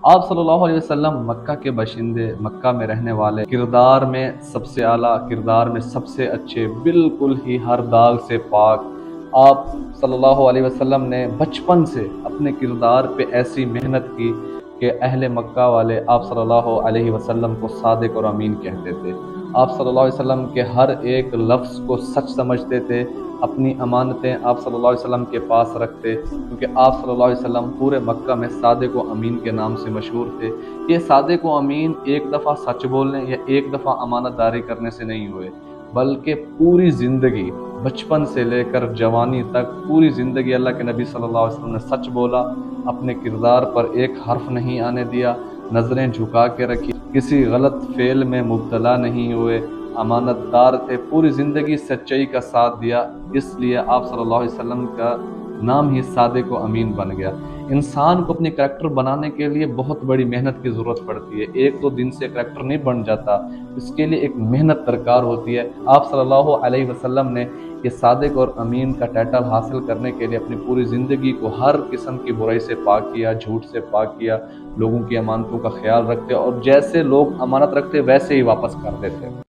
آپ صلی اللہ علیہ وسلم مکہ کے باشندے، مکہ میں رہنے والے، کردار میں سب سے اعلیٰ، کردار میں سب سے اچھے، بالکل ہی ہر داغ سے پاک۔ آپ صلی اللہ علیہ وسلم نے بچپن سے اپنے کردار پہ ایسی محنت کی کہ اہل مکہ والے آپ صلی اللہ علیہ وسلم کو صادق اور امین کہتے تھے۔ آپ صلی اللہ علیہ وسلم کے ہر ایک لفظ کو سچ سمجھتے تھے، اپنی امانتیں آپ صلی اللہ علیہ وسلم کے پاس رکھتے، کیونکہ آپ صلی اللہ علیہ وسلم پورے مکہ میں صادق و امین کے نام سے مشہور تھے۔ یہ صادق و امین ایک دفعہ سچ بولنے یا ایک دفعہ امانت داری کرنے سے نہیں ہوئے، بلکہ پوری زندگی، بچپن سے لے کر جوانی تک پوری زندگی اللہ کے نبی صلی اللہ علیہ وسلم نے سچ بولا، اپنے کردار پر ایک حرف نہیں آنے دیا، نظریں جھکا کے رکھی، کسی غلط فعل میں مبتلا نہیں ہوئے، امانت دار تھے، پوری زندگی سچائی کا ساتھ دیا۔ اس لیے آپ صلی اللہ علیہ وسلم کا نام ہی صادق و امین بن گیا۔ انسان کو اپنی کریکٹر بنانے کے لیے بہت بڑی محنت کی ضرورت پڑتی ہے، ایک دو دن سے کریکٹر نہیں بن جاتا، اس کے لیے ایک محنت درکار ہوتی ہے۔ آپ صلی اللہ علیہ وسلم نے یہ صادق اور امین کا ٹائٹل حاصل کرنے کے لیے اپنی پوری زندگی کو ہر قسم کی برائی سے پاک کیا، جھوٹ سے پاک کیا، لوگوں کی امانتوں کا خیال رکھتے اور جیسے لوگ امانت رکھتے ویسے ہی واپس کر دیتے۔